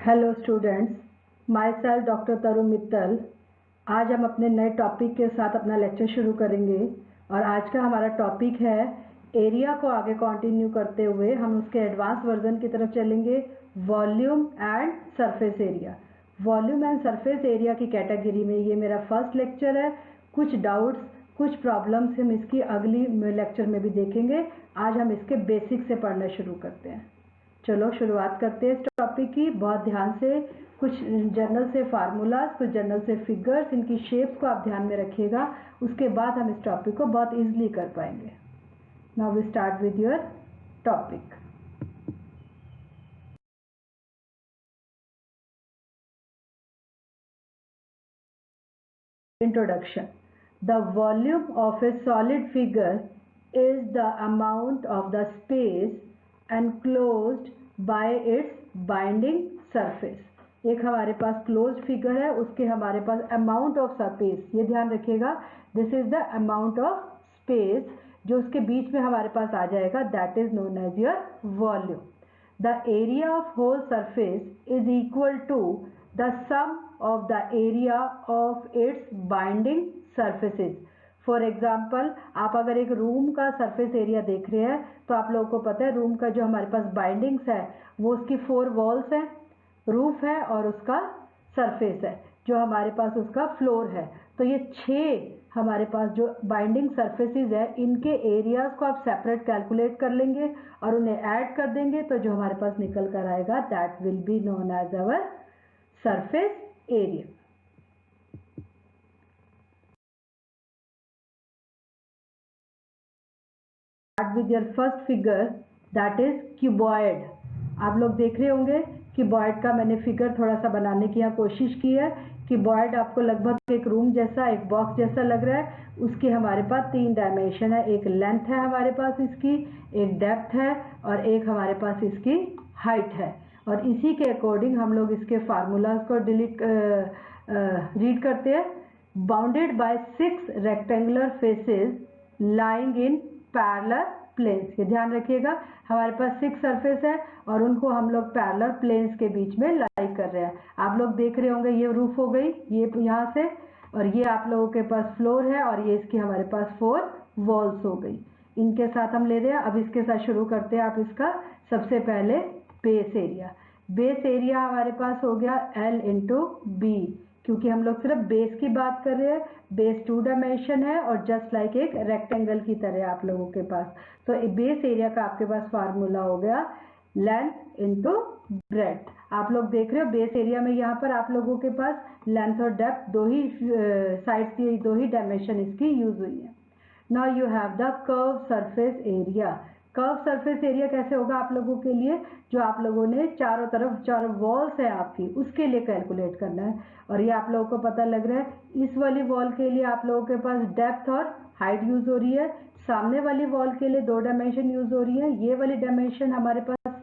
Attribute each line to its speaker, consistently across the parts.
Speaker 1: Hello students, myself doctor Tarun Mittal. आज हम अपने नए टॉपिक के साथ अपना लेक्चर शुरू करेंगे और आज का हमारा टॉपिक है एरिया को आगे कंटिन्यू करते हुए हम उसके एडवांस वर्जन की तरफ चलेंगे, volume and surface area. Volume and surface area की कैटेगरी में ये मेरा फर्स्ट लेक्चर है। कुछ डाउट्स, कुछ प्रॉब्लम्स हम इसकी अगली लेक्चर में भी देखेंगे। आज हम इसके बेसिक से पढ़ना शुरू करते हैं। चलो शुरुआत करते हैं इस टॉपिक की। बहुत ध्यान से कुछ जर्नल से फार्मूलाज, कुछ जर्नल से फिगर्स, इनकी शेप्स को आप ध्यान में रखिएगा। उसके बाद हम इस टॉपिक को बहुत इजीली कर पाएंगे। Now we start with your topic. Introduction. The volume of a solid figure is the amount of the space enclosed by its binding surface. एक हमारे पास क्लोज्ड फिगर है, उसके हमारे पास अमाउंट ऑफ सरफेस, ये ध्यान रखिएगा, this is the amount of space जो उसके बीच में हमारे पास आ जाएगा, that is known as your volume. The area of whole surface is equal to the sum of the area of its binding surfaces. For example, आप अगर एक रूम का सरफेस एरिया देख रहे हैं तो आप लोगों को पता है रूम का जो हमारे पास बाइंडिंग्स है वो उसकी 4 वॉल्स हैं, रूफ है और उसका सरफेस है जो हमारे पास उसका फ्लोर है. तो ये 6 हमारे पास जो बाइंडिंग सरफेसेस है, इनके एरियाज को आप सेपरेट कैलकुलेट कर लेंगे और उन्हें ऐड कर देंगे तो जो हमारे पास निकल कर आएगा that will be known as our surface area. Start with your first figure, that is cuboid. आप लोग देख रहे होंगे क्यूबॉइड का मैंने फिगर थोड़ा सा बनाने की यहाँ कोशिश की है. क्यूबॉइड आपको लगभग एक रूम जैसा, एक बॉक्स जैसा लग रहा है. उसकी हमारे पास 3 डायमेंशन है, एक लेंथ है हमारे पास इसकी, एक डेप्थ है और एक हमारे पास इसकी हाइट है. और इसी के अकॉर्डिंग हम लोग इसके फार्मूलाज को रीड करते हैं. Bounded by 6 rectangular faces lying in parallel planes. ये ध्यान रखिएगा, हमारे पास 6 सरफेस है और उनको हम लोग पैरेलल प्लेन्स के बीच में लाई कर रहे हैं. आप लोग देख रहे होंगे ये रूफ हो गई, ये यहाँ से, और ये आप लोगों के पास फ्लोर है और ये इसकी हमारे पास 4 वॉल्स हो गई. इनके साथ हम ले रहे हैं. अब इसके साथ शुरू करते हैं. आप इसका सबसे पहले बेस एरिया. बेस एरिया हमारे पास हो गया L इंटू बी, क्योंकि हम लोग सिर्फ बेस की बात कर रहे हैं. बेस 2 डायमेंशन है और जस्ट लाइक एक रेक्टेंगल की तरह आप लोगों के पास. तो बेस एरिया का आपके पास फार्मूला हो गया लेंथ इंटू ब्रेड्थ. आप लोग देख रहे हो बेस एरिया में यहाँ पर आप लोगों के पास लेंथ और डेप्थ दो ही साइड की, दो ही डायमेंशन इसकी यूज हुई है. Now you have the curve surface area. Curve surface area कैसे होगा आप लोगों के लिए, जो आप लोगों ने चारों तरफ 4 वॉल्स है आपकी, उसके लिए कैलकुलेट करना है. और ये आप लोगों को पता लग रहा है इस वाली वॉल के लिए आप लोगों के पास डेप्थ और हाइट यूज हो रही है. सामने वाली वॉल के लिए 2 डायमेंशन यूज हो रही है. ये वाली डायमेंशन हमारे पास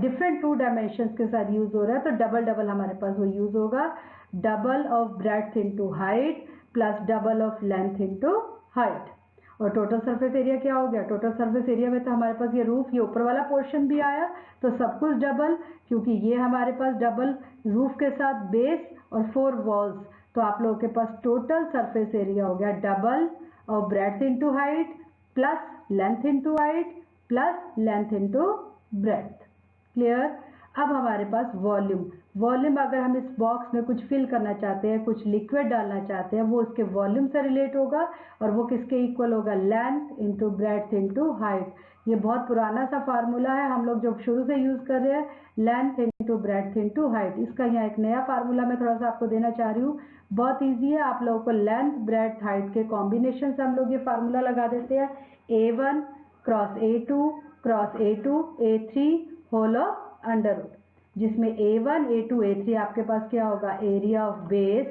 Speaker 1: डिफरेंट 2 डायमेंशन के साथ यूज हो रहा है, तो डबल डबल हमारे पास वो यूज होगा. Double of breadth into height plus double of length into height. और टोटल सरफेस एरिया क्या हो गया, टोटल सरफेस एरिया में तो हमारे पास ये रूफ, ये ऊपर वाला पोर्शन भी आया, तो सब कुछ डबल, क्योंकि ये हमारे पास डबल रूफ के साथ बेस और 4 वॉल्स. तो आप लोगों के पास टोटल सरफेस एरिया हो गया double of breadth into height plus length into height plus length into breadth. Clear. अब हमारे पास वॉल्यूम. वॉल्यूम अगर हम इस बॉक्स में कुछ फिल करना चाहते हैं, कुछ लिक्विड डालना चाहते हैं, वो उसके वॉल्यूम से रिलेट होगा और वो किसके इक्वल होगा, length into breadth into height. ये बहुत पुराना सा फार्मूला है, हम लोग जो शुरू से यूज कर रहे हैं, length into breadth into height. इसका यहाँ एक नया फार्मूला मैं थोड़ा सा आपको देना चाह रही हूँ. बहुत ईजी है. आप लोगों को लेंथ ब्रेड्थ हाइट के कॉम्बिनेशन से हम लोग ये फार्मूला लगा देते हैं. A1 cross A2 cross A2 A3 whole of under root, जिसमें A1 A2 A3 आपके पास क्या होगा, area of base,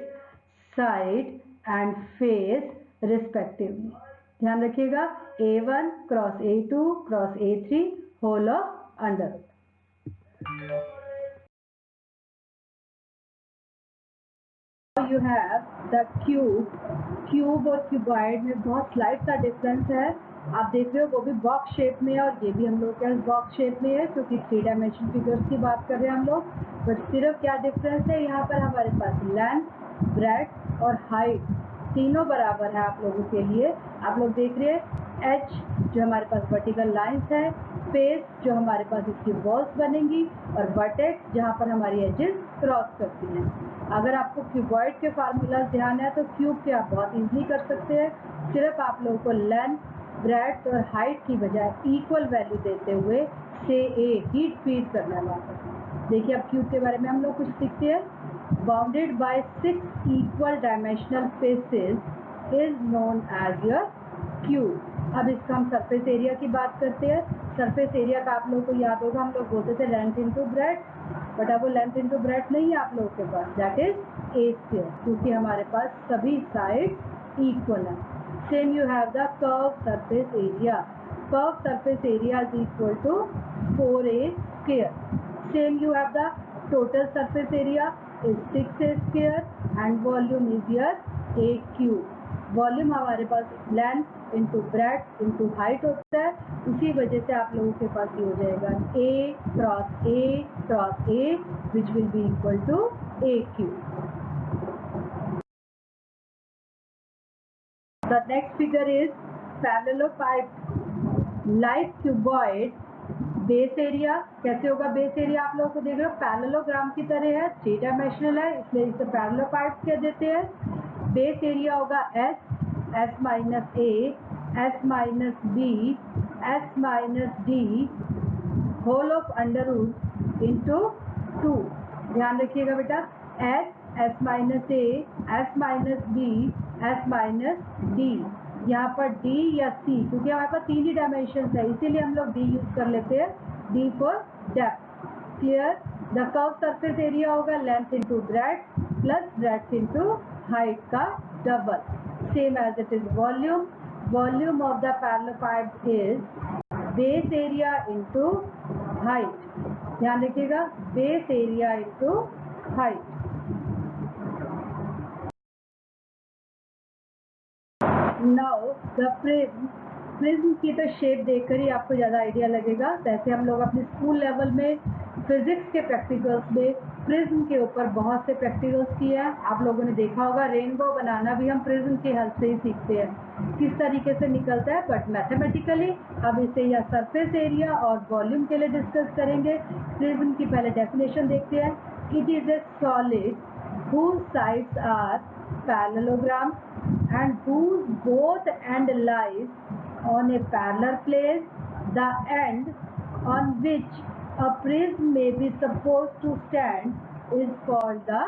Speaker 1: side and face respectively. ध्यान रखिएगा, A1 cross A2 cross A3 whole of under root. You have the cube. Cube और cuboid में बहुत स्लाइड सा डिफरेंस है. आप देख रहे हो वो भी बॉक्स शेप में है और ये भी हम लोग के बॉक्स शेप में है, क्योंकि 3 डायमेंशन फिगर्स की बात कर रहे हैं हम लोग। बट सिर्फ क्या डिफरेंस है, यहाँ पर हमारे पास लेंथ, ब्रेड्थ और हाइट तीनों बराबर है आप लोगों के लिए। आप लोग देख रहे हैं एच जो हमारे पास वर्टिकल लाइंस है, फेस जो हमारे पास इसकी वॉल्स बनेंगी, और वर्टेक्स जहाँ पर हमारी एजेस क्रॉस करती हैं। अगर आपको क्यूबॉइड के फार्मूलाज ध्यान है तो क्यूब के आप बहुत इजीली कर सकते हैं। सिर्फ आप लोगों को लेंथ, ब्रेड्थ और हाइट की बजाय इक्वल वैल्यू देते हुए से ए हीट फीड करना है। देखिए अब क्यूब के बारे में हम लोग कुछ सीखते हैं। Bounded by 6 equal dimensional faces is known as your cube. अब इसका हम सरफेस एरिया की बात करते हैं। सरफेस एरिया का आप लोगों को याद होगा, हम लोग बोलते थे लेंथ इंटू ब्रेड्थ, बट अब वो लेंथ इंटू ब्रेड्थ नहीं है आप लोगों के पास, दैट इज ए स्क्वायर, क्योंकि हमारे पास सभी साइड इक्वल है। Same you have the curve surface area. Curve surface area is equal to 4a square. Same you have the total surface area is 6a square and volume is your a cube. Volume हमारे पास length into breadth into height होता है, उसी वजह से आप लोगों के पास ये हो जाएगा a cross a which will be equal to a cube. The next figure is parallelepiped like cuboid। Base area कैसे होगा, बेस एरिया आप लोगों को देख रहे हो पैरेललोग्राम की तरह है, 3 डायमेंशनल है, इसलिए इसे पैरेललोपाइप्ड कह देते हैं। बेस एरिया होगा S minus A, S minus B, S minus D whole of under root into 2। ध्यान रखिएगा बेटा, S minus A, S minus B, S minus D. यहाँ पर D या C, क्योंकि हमारे पास 3 ही डायमेंशन है इसीलिए हम लोग D यूज कर लेते हैं, D for depth. Clear. The curve surface area होगा length into breadth plus breadth into height का double, same as it is volume. Volume of the parallelepiped is base area into height. ध्यान रखिएगा, base area into height. Now the prism की तो shape देखकर ही आपको ज़्यादा idea लगेगा। वैसे हम लोग अपने स्कूल लेवल में फिजिक्स के प्रैक्टिकल्स में प्रिज्म के ऊपर बहुत से प्रैक्टिकल्स किए हैं। आप लोगों ने देखा होगा रेनबो बनाना भी हम प्रिज्म की हेल्प से ही सीखते हैं, किस तरीके से निकलता है। बट मैथमेटिकली अब इसे या सरफेस एरिया और वॉल्यूम के लिए डिस्कस करेंगे। प्रिज्म की पहले डेफिनेशन देखते हैं। It is a solid whose sides are parallelogram and whose both end lies on a parallel plane, the end on which a prism may be supposed to stand is called the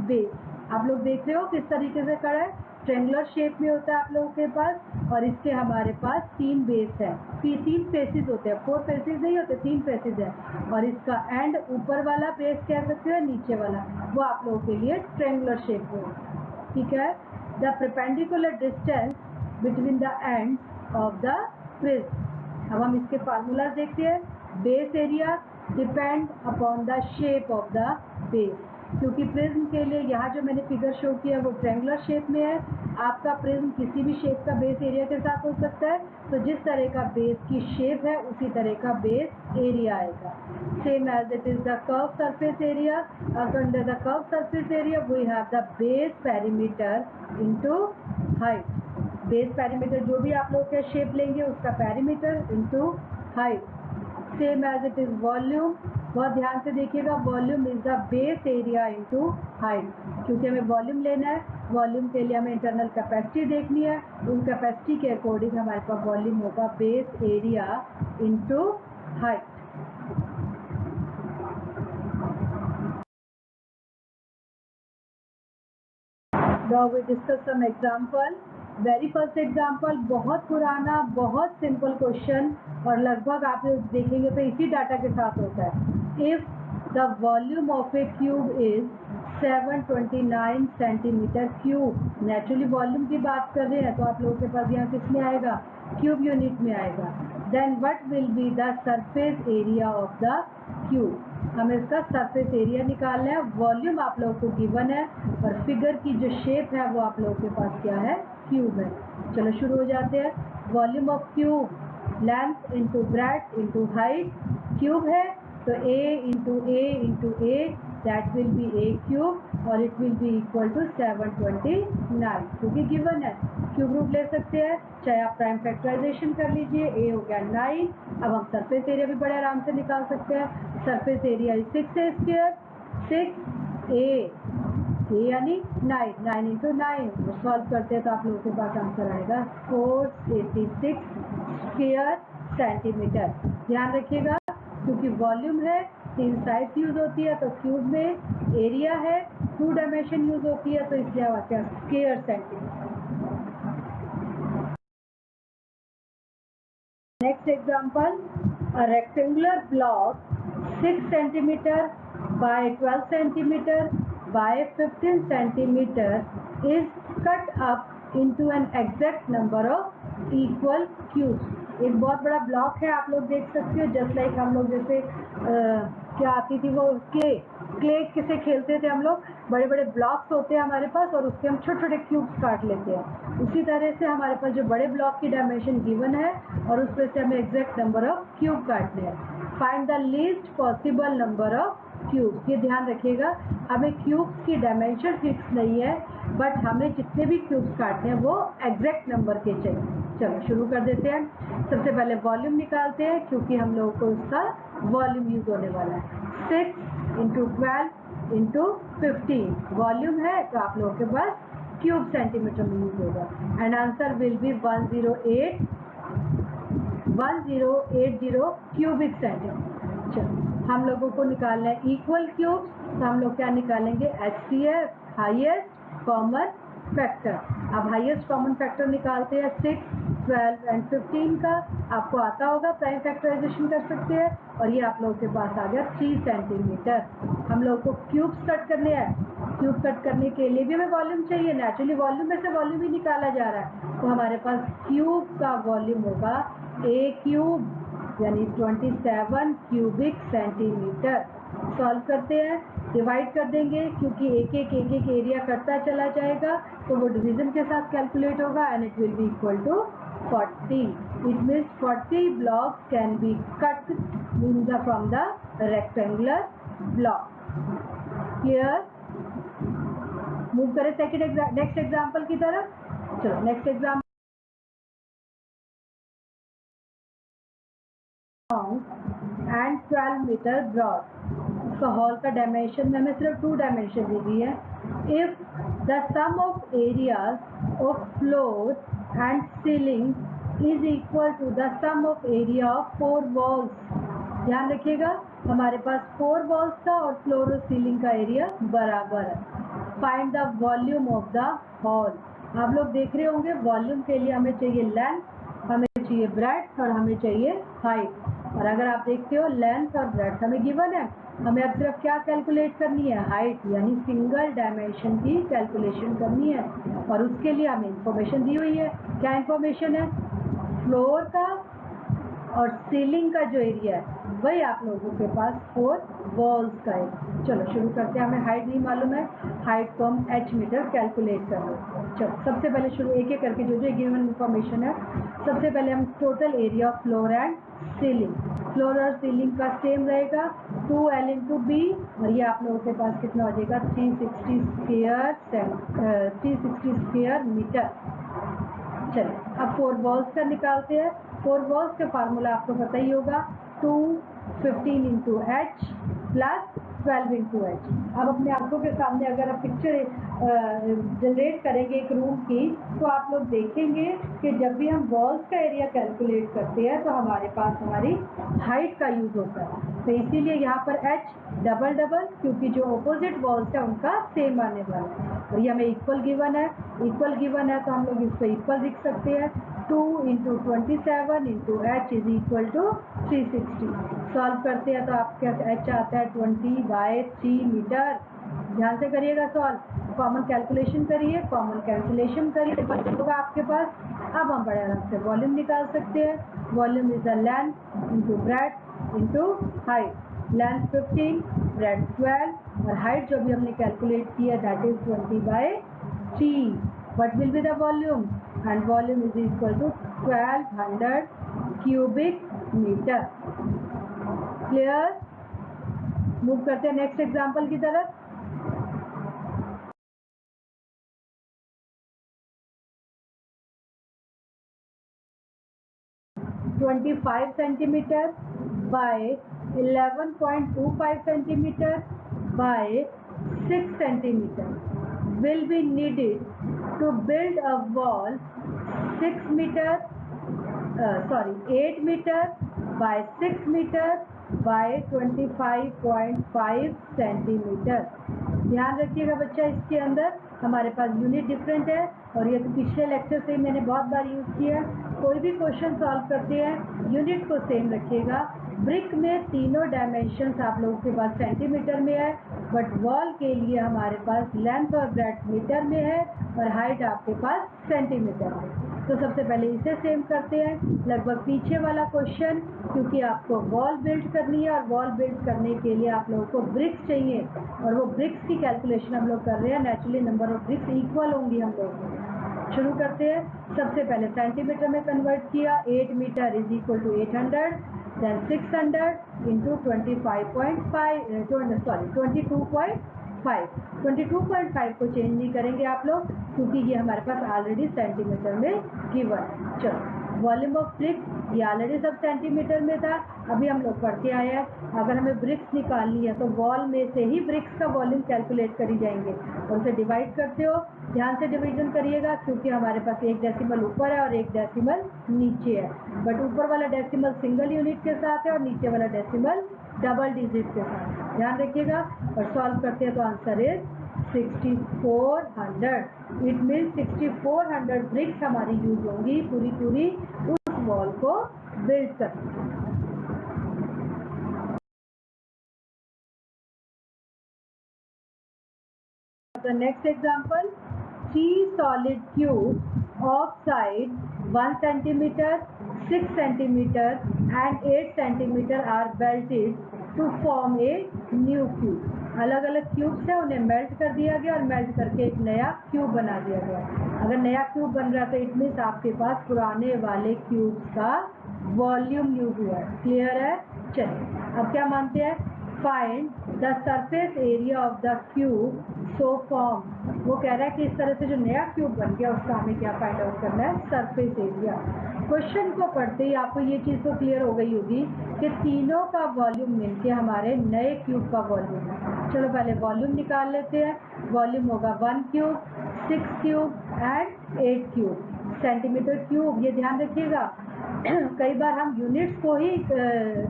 Speaker 1: base। आप लोग देख रहे हो किस तरीके से करा है, ट्रेंगुलर शेप में होता है आप लोगों के पास, और इसके हमारे पास 3 बेस है, 3 फेसेस होते हैं, 4 फेसेस नहीं होते, 3 फेसेस है। और इसका एंड ऊपर वाला बेस कह सकते हो, नीचे वाला वो आप लोगों के लिए ट्रेंगुलर शेप में होगा। ठीक है। The perpendicular distance between the ends of the prism. अब हम इसके फार्मूलाज देखते हैं। Base area depend upon the shape of the base, क्योंकि प्रिज्म के लिए यहाँ जो मैंने फिगर शो किया है वो ट्रेंगुलर शेप में है। आपका प्रिज्म किसी भी शेप का बेस एरिया के साथ हो सकता है, तो जिस तरह का बेस की शेप है उसी तरह का बेस एरिया आएगा। Same as it is the curve surface area. Under the curve surface area we have the base perimeter into height. Base perimeter जो भी आप लोग के शेप लेंगे उसका perimeter into height. Same as it is volume. बहुत ध्यान से देखिएगा, volume is the base area into height, क्योंकि हमें वॉल्यूम लेना है। वॉल्यूम के लिए हमें इंटरनल कैपेसिटी देखनी है, उस कैपेसिटी के अकॉर्डिंग हमारे पास वॉल्यूम होगा base area into height. Now we discuss some example. Very first example बहुत पुराना, बहुत सिंपल क्वेश्चन, और लगभग आप देखेंगे तो इसी डाटा के साथ होता है। If the volume of A cube is 729 centimetre cube. Naturally volume की बात कर रहे हैं तो आप लोगों के पास यहाँ किस में आएगा, क्यूब यूनिट में आएगा। Then what will be the surface area of the cube. हमें इसका सरफेस एरिया निकालना है। वॉल्यूम आप लोगों को गिवन है और फिगर की जो शेप है वो आप लोगों के पास क्या है, क्यूब है। चलो शुरू हो जाते हैं। Volume of cube, length into breadth into height, cube है तो a into A that will be a cube और it will be equal to 729 क्योंकि गिवन है। क्यूब रूट ले सकते हैं, चाहे आप प्राइम फैक्टराइजेशन कर लीजिए, a हो गया 9। अब हम सरफेस एरिया भी बड़े आराम से निकाल सकते हैं। Surface area is 6a square, 6a यानी 9 इंटू 9 सॉल्व करते हैं तो आप लोगों के पास आंसर आएगा 486 स्क्वायर सेंटीमीटर। ध्यान रखिएगा क्योंकि वॉल्यूम है, 3 साइड्स यूज होती है, तो क्यूब में एरिया है, 2 डायमेंशन यूज होती है, तो इसलिए आते हैं square centimetre. Next example, a rectangular block 6 centimeter by 12 centimeter by 15 centimeter is cut up into an exact number of equal cubes। एक बहुत बड़ा ब्लॉक है, आप लोग देख सकते हो, जस्ट लाइक हम लोग जैसे क्या आती थी वो क्ले किसे खेलते थे हम लोग, बड़े बड़े ब्लॉक्स होते हैं हमारे पास और उसके हम छोटे छोटे क्यूब्स काट लेते हैं। उसी तरह से हमारे पास जो बड़े ब्लॉक की डायमेंशन गिवन है और उसमें से हमें एग्जैक्ट नंबर ऑफ क्यूब काटने हैं। Find the least possible number of cubes. ये ध्यान रखिएगा, हमें क्यूब्स की डायमेंशन फिक्स नहीं है, बट हमें जितने भी क्यूब्स काटने हैं वो एग्जैक्ट नंबर के चाहिए। चलो शुरू कर देते हैं। सबसे पहले वॉल्यूम निकालते हैं क्योंकि हम लोगों को उसका वॉल्यूम यूज होने वाला है। 6 इंटू 12 इंटू 15 वॉल्यूम है, तो आप लोगों के पास क्यूब सेंटीमीटर में यूज होगा and answer will be 1080 cubic centimetre. चलो हम लोगों को निकालना है इक्वल क्यूब, तो हम लोग क्या निकालेंगे, HCF हाईएस्ट कॉमन फैक्टर। अब हाईएस्ट कॉमन फैक्टर निकालते हैं 6, 12 एंड 15 का। आपको आता होगा, प्राइम फैक्टराइजेशन कर सकते हैं और ये आप लोगों के पास आ गया 3 सेंटीमीटर। हम लोग को क्यूब्स कट करने हैं, क्यूब कट करने के लिए भी हमें वॉल्यूम चाहिए, नेचुरली वॉल्यूम में से वॉल्यूम ही निकाला जा रहा है, तो हमारे पास क्यूब का वॉल्यूम होगा a क्यूब यानी 27 क्यूबिक सेंटीमीटर। सॉल्व करते हैं, डिवाइड कर देंगे क्योंकि एक एक एरिया कटता चला जाएगा तो वो डिवीजन के साथ कैलकुलेट होगा and it will be equal to 40। It means 40 blocks can be cut from the rectangular block. Clear? Move करें नेक्स्ट एग्जाम्पल की तरफ। चलो next example, and 12 metre broad. इसका हॉल का डायमेंशन में हमें सिर्फ 2 डायमेंशन दी गई है। If the sum of areas of floor and ceiling is equal to the sum of area of 4 walls. ध्यान रखिएगा, हमारे पास 4 वॉल्स का और फ्लोर और सीलिंग का एरिया बराबर है। Find the volume of the hall. आप लोग देख रहे होंगे, वॉल्यूम के लिए हमें चाहिए लेंथ, हमें चाहिए ब्रेड्थ और हमें चाहिए हाइट। और अगर आप देखते हो लेंथ और ब्रेड्थ हमें गिवन है, हमें अब सिर्फ क्या कैलकुलेट करनी है, हाइट यानी सिंगल डायमेंशन की कैलकुलेशन करनी है। और उसके लिए हमें इंफॉर्मेशन दी हुई है। क्या इंफॉर्मेशन है, फ्लोर का और सीलिंग का जो एरिया है वही आप लोगों के पास 4 वॉल्स का है। चलो शुरू करते हैं, हमें हाइट नहीं मालूम है, हाइट को हम h मीटर कैलकुलेट कर लेते हैं। चलो सबसे पहले शुरू एक एक करके जो गिवन इन्फॉर्मेशन है, सबसे पहले हम total area of floor and ceiling. Floor और सीलिंग का सेम रहेगा 2L इंटू बी और ये आप लोगों के पास कितना हो जाएगा 360 स्क्वायर मीटर। चलिए अब 4 वॉल्स का निकालते हैं। 4 वॉल्स का फार्मूला आपको पता ही होगा, 2 15 into H plus 12 into H. अब अपने आंखों के सामने अगर आप पिक्चर जनरेट करेंगे एक रूम की, तो आप लोग देखेंगे कि जब भी हम वॉल्स का एरिया कैलकुलेट करते हैं तो हमारे पास हमारी हाइट का यूज होता है, तो इसीलिए यहाँ पर एच डबल डबल, क्योंकि जो ऑपोजिट वॉल्स है उनका सेम आने वाला है। और ये हमें इक्वल गिवन है, तो हम लोग इसको इक्वल लिख सकते हैं, 2 into 27 into H is equal to 360। Solve करते हैं तो आपके एच आता है 20/3 मीटर। ध्यान से करिएगा सॉल्व, कॉमन कैलकुलेशन करिए, कॉमन कैंसिलेशन करिए, होगा आपके पास। अब हम बड़े आराम से वॉल्यूम निकाल सकते हैं। Volume is the length into breadth into height. Length 15, breadth 12 और हाइट जो भी हमने कैलकुलेट किया that is 20/3। What will be the volume? And volume is equal to 1200 cubic metre. Clear? Move करते हैं नेक्स्ट एग्जांपल की तरफ। 25 centimeter by 11.25 centimeter by 6 centimeter will be needed to build a wall 8 meter by 6 meter by 25.5 centimeter। ध्यान रखिएगा बच्चा, इसके अंदर हमारे पास यूनिट डिफरेंट है और ये तो पिछले लेक्चर से मैंने बहुत बार यूज़ किया है। कोई भी क्वेश्चन सॉल्व करते हैं यूनिट को सेम रखिएगा। ब्रिक में तीनों डायमेंशंस आप लोगों के पास सेंटीमीटर में है, बट वॉल के लिए हमारे पास लेंथ और ब्रेड्थ मीटर में है और हाइट आपके पास सेंटीमीटर में। तो सबसे पहले इसे सेम करते हैं, लगभग पीछे वाला क्वेश्चन, क्योंकि आपको वॉल बिल्ड करनी है और वॉल बिल्ड करने के लिए आप लोगों को ब्रिक्स चाहिए और वो ब्रिक्स की कैलकुलेशन हम लोग कर रहे हैं। Naturally number of BRICS equal होंगी हम लोग। शुरू करते हैं। सबसे पहले सेंटीमीटर में कन्वर्ट किया, 8 metre is equal to 800, then 600 into 22.5 को चेंज नहीं करेंगे आप लोग, क्योंकि ये हमारे पास ऑलरेडी सेंटीमीटर में गिवन। चलो, वॉल्यूम ऑफ ब्रिक्स ये ऑलरेडी सब सेंटीमीटर में था। अभी हम लोग पढ़ के आए हैं, अगर हमें ब्रिक्स निकालनी है तो वॉल में से ही ब्रिक्स का वॉल्यूम कैलकुलेट करी जाएंगे और उसे डिवाइड करते हो। ध्यान से डिवीजन करिएगा, क्योंकि हमारे पास एक डेसिमल ऊपर है और एक डेसिमल नीचे है, बट ऊपर वाला डेसिमल सिंगल यूनिट के साथ है और नीचे वाला डेसिमल डबल डिजिट के साथ। ध्यान रखिएगा और सॉल्व करते हैं तो answer is 6400। It mean 6400 bricks हमारी यूज होंगी पूरी उस वॉल को बिल्ड करने। The next example, 3 solid cubes of size 1 centimeter, 6 centimeter and 8 centimeter are melted to form a new cube। अलग अलग क्यूब्स है, उन्हें मेल्ट कर दिया गया और मेल्ट करके एक नया क्यूब बना दिया गया। अगर नया क्यूब बन रहा है तो इट मीन्स आपके पास पुराने वाले क्यूब्स का वॉल्यूम यूज हुआ है। क्लियर है? चलिए अब क्या मानते हैं, find the surface area of the cube so form. वो कह रहा है कि इस तरह से जो नया क्यूब बन गया उसका हमें क्या फाइंड आउट करना है, सरफेस एरिया। क्वेश्चन को पढ़ते ही आपको ये चीज़ तो क्लियर हो गई होगी कि तीनों का वॉल्यूम मिलके हमारे नए क्यूब का वॉल्यूम है। चलो पहले वॉल्यूम निकाल लेते हैं। वॉल्यूम होगा 1 cube, 6 cube and 8 cube centimetre cube. ये ध्यान रखिएगा, कई बार हम यूनिट्स को ही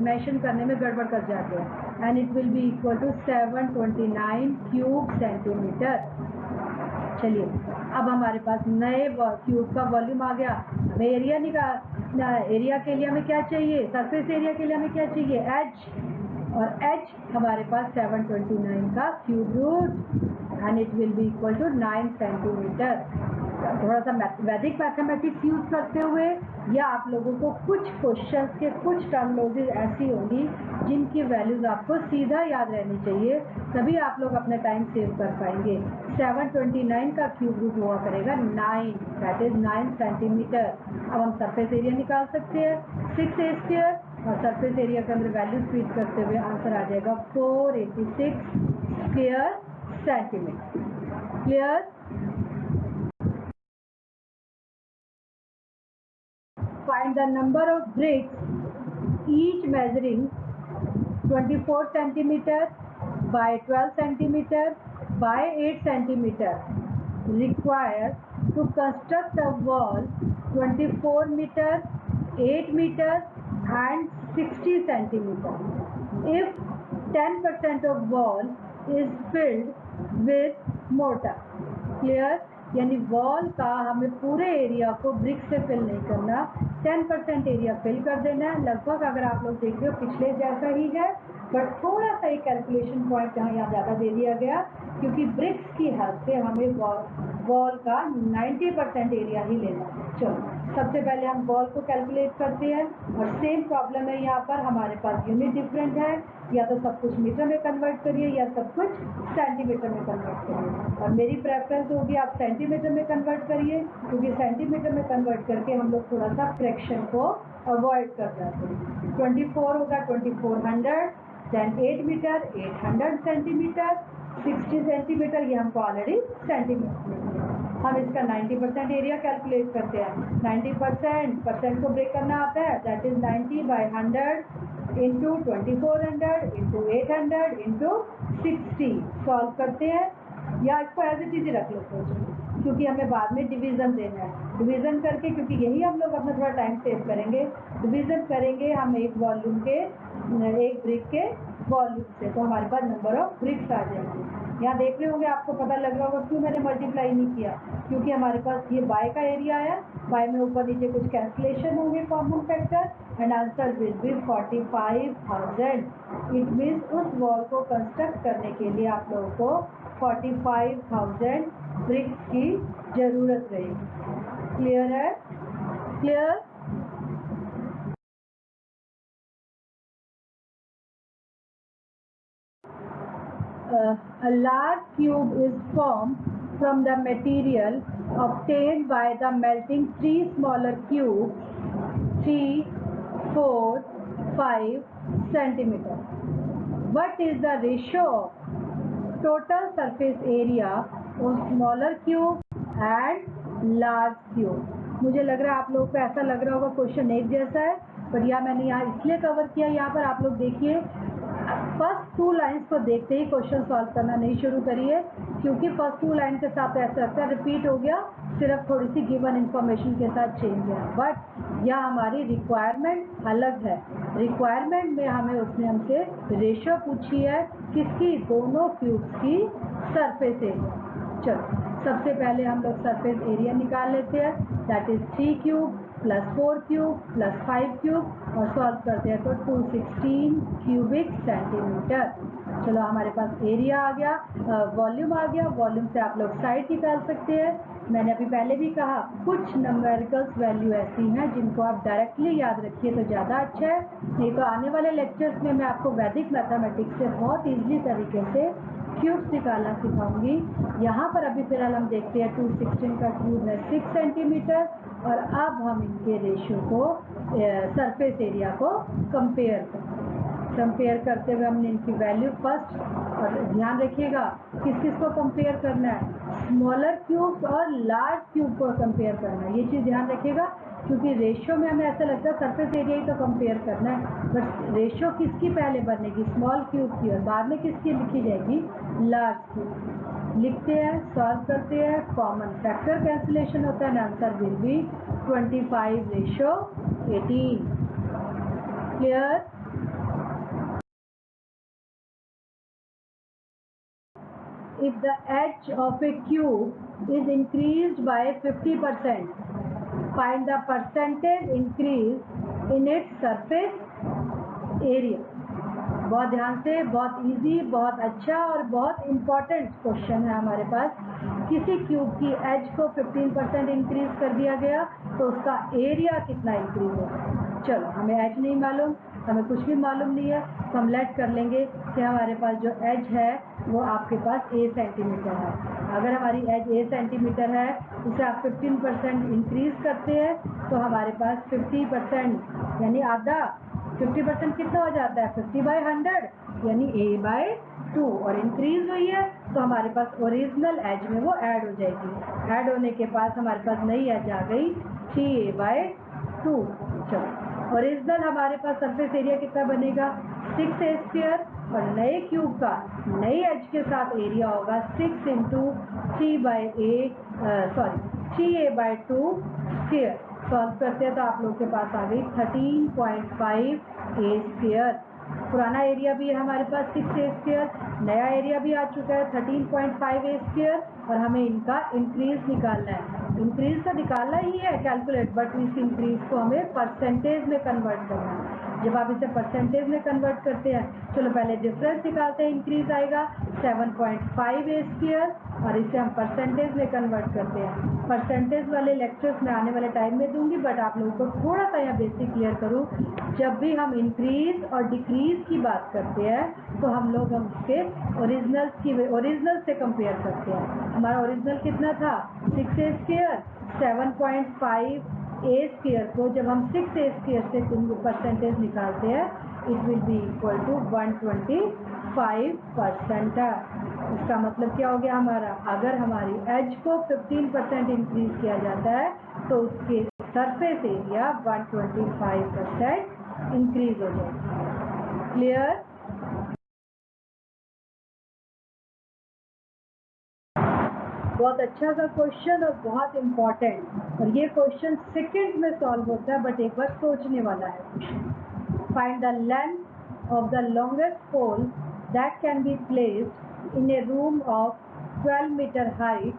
Speaker 1: मेंशन करने में गड़बड़ कर जाते हैं। And it will be equal to 729 cube centimetre. चलिए अब हमारे पास नए क्यूब का वॉल्यूम आ गया। हमें एरिया निकाल, एरिया के लिए हमें क्या चाहिए, सरफेस एरिया के लिए हमें क्या चाहिए, एच, और एच हमारे पास 729 का cube root and it will be equal to 9 centimetre. थोड़ा सा वैदिक मैथमेटिक्स यूज करते हुए या आप लोगों को कुछ क्वेश्चंस के कुछ टर्मिनोलॉजीज ऐसी होंगी जिनकी वैल्यूज आपको सीधा याद रहनी चाहिए, तभी आप लोग अपना टाइम सेव कर पाएंगे। 729 का क्यूब रूट हुआ करेगा 9, दैट इज 9 सेंटीमीटर। अब हम सरफेस एरिया निकाल सकते हैं, 6a स्क्वायर और सरफेस एरिया के अंदर वैल्यूज फीड करते हुए आंसर आ जाएगा 486 square centimetre. Clear? Find the number of bricks each measuring 24 centimeter by 12 centimeter by 8 centimeter required to construct a wall 24 meter, 8 meter and 60 centimeter. If 10% of wall is filled with mortar. Clear? यानी wall का हमें पूरे area को brick से fill नहीं करना, 10% area fill कर देना है। लगभग अगर आप लोग देख रहे हो पिछले जैसा ही है, बट थोड़ा सा एक कैलकुलेशन पॉइंट यहाँ ज़्यादा दे दिया गया, क्योंकि ब्रिक्स की हेल्प से हमें वॉल का 90% एरिया ही लेना है। चलो सबसे पहले हम वॉल को कैलकुलेट करते हैं और सेम प्रॉब्लम है यहाँ पर, हमारे पास यूनिट डिफरेंट है। या तो सब कुछ मीटर में कन्वर्ट करिए या सब कुछ सेंटीमीटर में कन्वर्ट करिए, और मेरी प्रेफरेंस होगी आप सेंटीमीटर में कन्वर्ट करिए, क्योंकि सेंटीमीटर में कन्वर्ट करके हम लोग थोड़ा सा फ्रैक्शन को अवॉइड कर जाते हैं। 24 होगा 2400, देन 8 मीटर 800 सेंटीमीटर, 60 सेंटीमीटर ये हमको ऑलरेडी सेंटीमीटर में दिया। हम इसका 90% एरिया कैलकुलेट करते हैं। 90% परसेंट को ब्रेक करना आता है, that is 90/100 into 2400 into 800 into 60 solve करते हैं, या इसको एज इट इज रख लेते हैं क्योंकि हमें बाद में डिवीजन देना है। डिवीजन करके, क्योंकि यही हम लोग अपना थोड़ा टाइम सेव करेंगे, डिवीजन करेंगे हम एक वॉल्यूम के, एक ब्रिक के वॉल्यूम से, तो हमारे पास नंबर ऑफ ब्रिक्स आ जाएंगे। यहाँ देख रहे होंगे, आपको पता लग रहा होगा क्यों मैंने मल्टीप्लाई नहीं किया, क्योंकि हमारे पास ये बाय का एरिया आया, बाय में ऊपर नीचे कुछ कैंसिलेशन होंगे common factor, and answer will be 45,000। It means उस वॉल को कंस्ट्रक्ट करने के लिए आप लोगों को 45,000 ब्रिक्स की जरूरत रहेगी। क्लियर है? Clear? A large cube is formed from the material obtained by the melting 3 smaller cubes 3, 4, 5 centimeter. What is the ratio of total surface area of smaller cube and large cube? मुझे लग रहा है आप लोगों को ऐसा लग रहा होगा क्वेश्चन एक जैसा है, पर यह मैंने यहाँ इसलिए कवर किया, यहाँ पर आप लोग देखिए फर्स्ट 2 लाइन्स को देखते ही क्वेश्चन सॉल्व करना नहीं शुरू करिए, क्योंकि फर्स्ट 2 लाइन के साथ ऐसा लगता है रिपीट हो गया, सिर्फ थोड़ी सी गिवन इन्फॉर्मेशन के साथ चेंज है, बट यह हमारी रिक्वायरमेंट अलग है। रिक्वायरमेंट में हमें उसने हमसे रेशियो पूछी है, किसकी? दोनों क्यूब्स की सरफेस एरिया। चलो सबसे पहले हम लोग सरफेस एरिया निकाल लेते हैं, that is 3 cube plus 4 cube plus 5 cube, और सॉल्व करते हैं तो 216 क्यूबिक सेंटीमीटर। चलो हमारे पास एरिया आ गया, वॉल्यूम आ गया, वॉल्यूम से आप लोग साइड निकाल सकते हैं। मैंने अभी पहले भी कहा कुछ नंबरिकल्स वैल्यू ऐसी हैं जिनको आप डायरेक्टली याद रखिए तो ज़्यादा अच्छा है, नहीं तो आने वाले लेक्चर्स में मैं आपको वैदिक मैथमेटिक्स से बहुत ईजी तरीके से क्यूब्स निकालना सिखाऊंगी। यहाँ पर अभी फिलहाल हम देखते हैं 216 का क्यूब है 6 सेंटीमीटर, और अब हम इनके रेशियो को सरफेस एरिया को कंपेयर करते हुए हमने इनकी वैल्यू फर्स्ट, और ध्यान रखिएगा किस किस को कंपेयर करना है, स्मॉलर क्यूब्स और लार्ज क्यूब को कंपेयर करना है, ये चीज़ ध्यान रखिएगा, क्योंकि रेशियो में हमें ऐसा लगता है सरफेस एरिया ही तो कंपेयर करना है, बट रेशियो किसकी पहले बनेगी? स्मॉल क्यूब की, और बाद में किसकी लिखी जाएगी? Large cube. लिखते हैं, सॉल्व करते हैं, कॉमन फैक्टर कैंसिलेशन होता है, answer will be 25:18। Clear? If the edge of a cube is increased by 50%, find the percentage increase in its surface area. बहुत ध्यान से, बहुत इजी, बहुत अच्छा और बहुत इम्पॉर्टेंट क्वेश्चन है हमारे पास। किसी क्यूब की एज को 15% इंक्रीज कर दिया गया तो उसका एरिया कितना इंक्रीज होगा। चलो हमें एज नहीं मालूम, हमें कुछ भी मालूम नहीं है, तो हम लेट कर लेंगे कि हमारे पास जो एज है वो आपके पास a सेंटीमीटर है। अगर हमारी एज a सेंटीमीटर है, उसे आप 15% इंक्रीज करते हैं तो हमारे पास 50% यानी आधा, 50% कितना हो जाता है? 50/100 यानी a/2, और इंक्रीज हुई है तो हमारे पास ओरिजिनल एज में वो ऐड हो जाएगी। ऐड होने के पास हमारे पास नई एज आ गई 3a/2। चलो ओरिजिनल हमारे पास सरफेस एरिया कितना बनेगा? 6a², और नए क्यूब का नई एज के साथ एरिया होगा 6 इंटू 3a/2 स्क्वायर। सॉल्व करते हैं तो आप लोग के पास आ गई 13.5a²। पुराना एरिया भी है हमारे पास 6a², नया एरिया भी आ चुका है 13.5a², और हमें इनका इंक्रीज निकालना है। इंक्रीज तो निकालना ही है कैलकुलेट, बट इस इंक्रीज को हमें परसेंटेज में कन्वर्ट करना है। जब आप इसे परसेंटेज में कन्वर्ट करते हैं, चलो पहले डिफरेंस निकालते हैं, इंक्रीज आएगा 7.5a², और इसे हम परसेंटेज में कन्वर्ट करते हैं। परसेंटेज वाले लेक्चर्स मैं आने वाले टाइम में दूंगी, बट आप लोगों को थोड़ा सा यहाँ बेसिक क्लियर करूँ, जब भी हम इंक्रीज और डिक्रीज की बात करते हैं तो हम लोग उसके ओरिजिनल से कंपेयर करते हैं। हमारा ओरिजिनल कितना था 6a², 7.5 a² को जब हम 6a² से परसेंटेज निकालते हैं it will be equal to 125%। इसका मतलब क्या हो गया हमारा, अगर हमारी एज को 15% इंक्रीज किया जाता है तो उसके सरफेस एरिया 125% इंक्रीज हो जाएगा। क्लियर? बहुत अच्छा सा क्वेश्चन और बहुत इम्पोर्टेंट, और ये क्वेश्चन सेकंड में सॉल्व होता है बट एक बार सोचने वाला है question. Find the length of the longest pole that can be placed in a room of 12 metre height,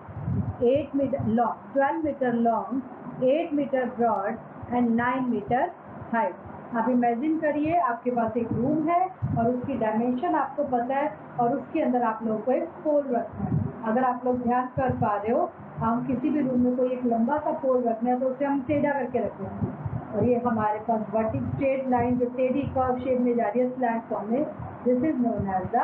Speaker 1: 8 metre long, 12 metre long, 8 metre broad and 9 metre height. आप imagine करिए आपके पास एक रूम है और उसकी डायमेंशन आपको पता है और उसके अंदर आप लोगों को एक पोल रखना है। अगर आप लोग ध्यान कर पा रहे हो, हम किसी भी रूम में कोई एक लंबा सा पोल रखना है तो उसे हम टेढ़ा करके रखेंगे और ये हमारे पास वर्टिकल स्ट्रेट लाइन जो टेढ़ी कर्व शेप में जा रही है स्लैंट फॉर्म में, this is known as the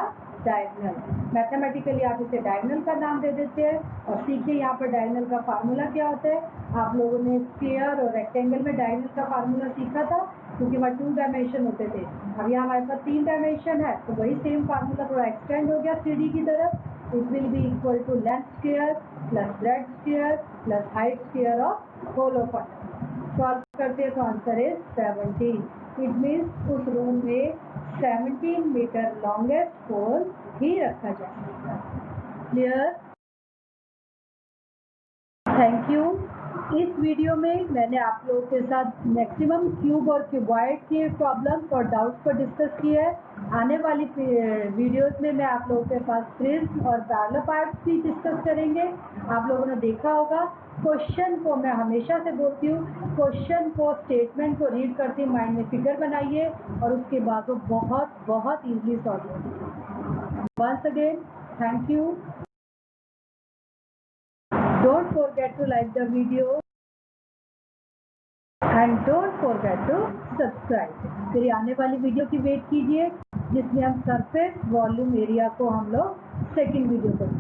Speaker 1: diagonal. Mathematically आप इसे डायगोनल का नाम दे देते हैं। और सीखिए यहाँ पर डायगोनल का फार्मूला क्या होता है। आप लोगों ने स्क्वायर और रेक्टेंगल में डायगोनल का फार्मूला सीखा था क्योंकि वहाँ 2 डायमेंशन होते थे। अब यहाँ हमारे पास 3 डायमेंशन है तो वही सेम फार्मूला थोड़ा एक्सटेंड हो गया 3D की तरफ। It will be equal to length square plus breadth square plus height square of whole of solve करते हैं तो आंसर इज 17। इट मीन्स उस रूम में 17 मीटर लॉन्गेस्ट पोल ही रखा जा सकता है। क्लियर? Thank you. इस वीडियो में मैंने आप लोगों के साथ मैक्सिमम क्यूब और क्यूबॉइड के प्रॉब्लम्स और डाउट्स को डिस्कस किया है। आने वाली वीडियोस में मैं आप लोगों के पास प्रिज्म और पैरेलल पार्ट्स भी डिस्कस करेंगे। आप लोगों ने देखा होगा क्वेश्चन को, मैं हमेशा से बोलती हूँ क्वेश्चन को, स्टेटमेंट को रीड करते माइंड में फिगर बनाइए और उसके बाद वो बहुत बहुत ईजिली सॉल्व होगी। Once again thank you. Don't forget to like the video and don't forget to subscribe। फिर आने वाली वीडियो की वेट कीजिए जिसमें हम सरफेस वॉल्यूम एरिया को हम लोग सेकंड वीडियो करेंगे।